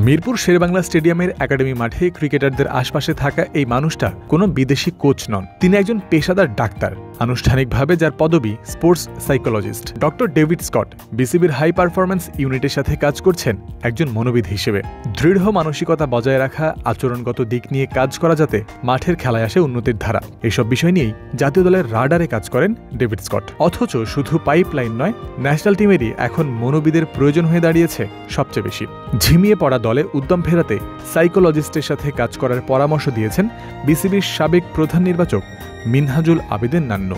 মিরপুর শেরেবাংলা স্টেডিয়ামের একাডেমি মাঠে ক্রিকেটারদের আশপাশে থাকা এই মানুষটা কোনো বিদেশি কোচ নন। তিনি একজন পেশাদার ডাক্তার, আনুষ্ঠানিকভাবে যার পদবি sports psychologist. Doctor David Scott বিসিবির হাই পারফরম্যান্স ইউনিটের সাথে কাজ করছেন একজন মনোবিদ হিসেবে। দৃঢ় মানসিকতা বজায় রাখা, আচরণগত দিক নিয়ে কাজ করা যাতে মাঠের খেলায় আসে উন্নতির ধারা, এসব বিষয় নিয়েই জাতীয় দলের রাডারে কাজ করেন ডেভিড স্কট। অথচ শুধু পাইপলাইন নয়, ন্যাশনাল টিমেরই এখন মনোবিদের প্রয়োজন হয়ে দাঁড়িয়েছে সবচেয়ে বেশি। ঝিমিয়ে পড়া দলে উদ্যম ফেরাতে সাইকোলজিস্টের সাথে কাজ করার পরামর্শ দিয়েছেন বিসিবির সাবেক প্রধান নির্বাচক মিনহাজুল আবেদিন নান্নু।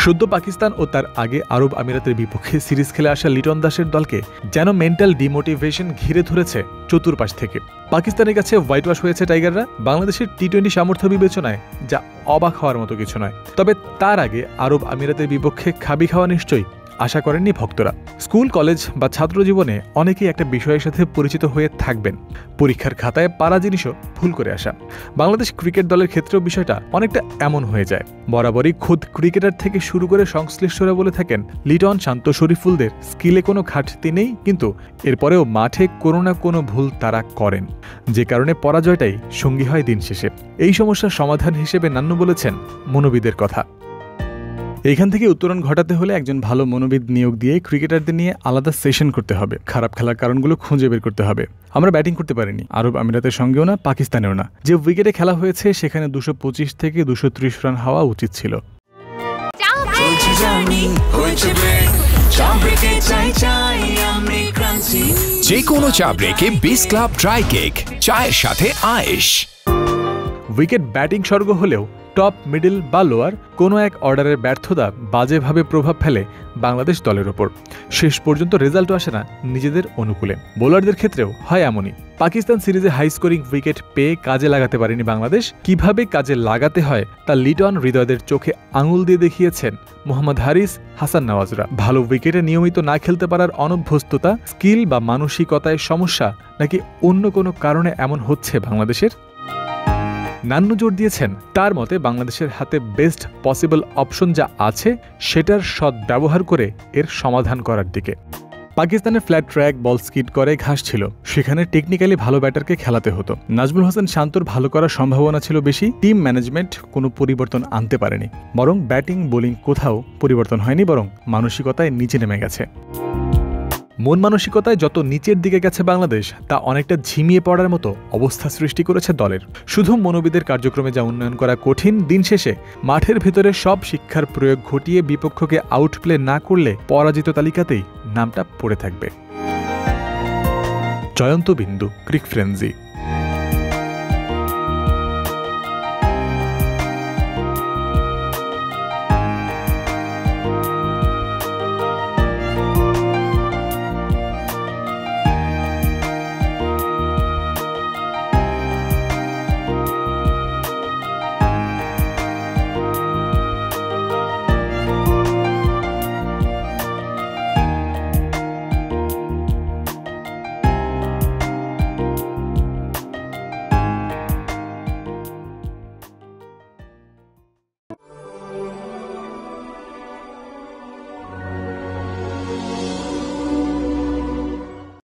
সদ্য পাকিস্তান ও তার আগে আরব আমিরাতের বিপক্ষে সিরিজ খেলে আসা লিটন দাসের দলকে যেন মেন্টাল ডিমোটিভেশন ঘিরে ধরেছে চতুর্পাশ থেকে। পাকিস্তানের কাছে হোয়াইট ওয়াশ হয়েছে টাইগাররা। বাংলাদেশের টি-20 সামর্থ্য বিবেচনায় যা অবাক হওয়ার মতো কিছু নয়। তবে তার আগে আরব আমিরাতের বিপক্ষে খাবি খাওয়া নিশ্চয়ই আশা করেননি ভক্তরা। স্কুল, কলেজ বা ছাত্র জীবনে অনেকেই একটা বিষয়ের সাথে পরিচিত হয়ে থাকবেন, পরীক্ষার খাতায় পারা জিনিসও ভুল করে আসা। বাংলাদেশ ক্রিকেট দলের ক্ষেত্রেও বিষয়টা অনেকটা এমন হয়ে যায়। বরাবরই খোদ ক্রিকেটার থেকে শুরু করে সংশ্লিষ্টরা বলে থাকেন, লিটন, শান্ত, শরীফুলদের স্কিলে কোনো ঘাটতি নেই, কিন্তু এরপরেও মাঠে কোনো না কোনো ভুল তারা করেন, যে কারণে পরাজয়টাই সঙ্গী হয় দিন শেষে। এই সমস্যার সমাধান হিসেবে নান্নু বলেছেন মনোবিদের কথা। এইখান থেকে উত্তরণ ঘটাতে হলে একজন ভালো মনোবিদ নিয়োগ দিয়ে ক্রিকেটারদের নিয়ে আলাদা সেশন করতে হবে। খারাপ খেলার কারণগুলো খুঁজে বের করতে হবে। আমরা ব্যাটিং করতে পারিনি, আরব আমিরাতের সঙ্গেও না, পাকিস্তানেও না। যে উইকেটে খেলা হয়েছে সেখানে 225 থেকে 230 রান হওয়া উচিত ছিল। যে কোনো চা ব্রেকে বিস ক্লাব ড্রাই কেক, চায়ের সাথে আয়েশ। উইকেট ব্যাটিং স্বর্গ হলেও টপ, মিডল বা লোয়ার কোনো এক অর্ডারের ব্যর্থতা বাজেভাবে প্রভাব ফেলে বাংলাদেশ দলের ওপর। শেষ পর্যন্ত রেজাল্টও আসে না নিজেদের অনুকূলে। বোলারদের ক্ষেত্রেও হয় এমনই। পাকিস্তান সিরিজে হাই স্কোরিং উইকেট পেয়ে কাজে লাগাতে পারেনি বাংলাদেশ। কিভাবে কাজে লাগাতে হয় তা লিটন, হৃদয়দের চোখে আঙুল দিয়ে দেখিয়েছেন মোহাম্মদ হারিস, হাসান নওয়াজরা। ভালো উইকেটে নিয়মিত না খেলতে পারার অনভ্যস্ততা, স্কিল বা মানসিকতায় সমস্যা, নাকি অন্য কোনো কারণে এমন হচ্ছে বাংলাদেশের? নান্নু জোর দিয়েছেন, তার মতে বাংলাদেশের হাতে বেস্ট পসিবল অপশন যা আছে সেটার সৎ ব্যবহার করে এর সমাধান করার দিকে। পাকিস্তানের ফ্ল্যাট ট্র্যাক, বল স্কিড করে ঘাস ছিল, সেখানে টেকনিক্যালি ভালো ব্যাটারকে খেলাতে হতো। নাজমুল হোসেন শান্তর ভালো করার সম্ভাবনা ছিল বেশি। টিম ম্যানেজমেন্ট কোনো পরিবর্তন আনতে পারেনি, বরং ব্যাটিং বোলিং কোথাও পরিবর্তন হয়নি, বরং মানসিকতায় নিচে নেমে গেছে। মন মানসিকতায় যত নিচের দিকে গেছে বাংলাদেশ, তা অনেকটা ঝিমিয়ে পড়ার মতো অবস্থা সৃষ্টি করেছে দলের। শুধু মনোবিদের কার্যক্রমে যা উন্নয়ন করা কঠিন, দিন শেষে মাঠের ভেতরে সব শিক্ষার প্রয়োগ ঘটিয়ে বিপক্ষকে আউটপ্লে না করলে পরাজিত তালিকাতেই নামটা পড়ে থাকবে। জয়ন্ত বিন্দু, ক্রিক ফ্রেন্সি।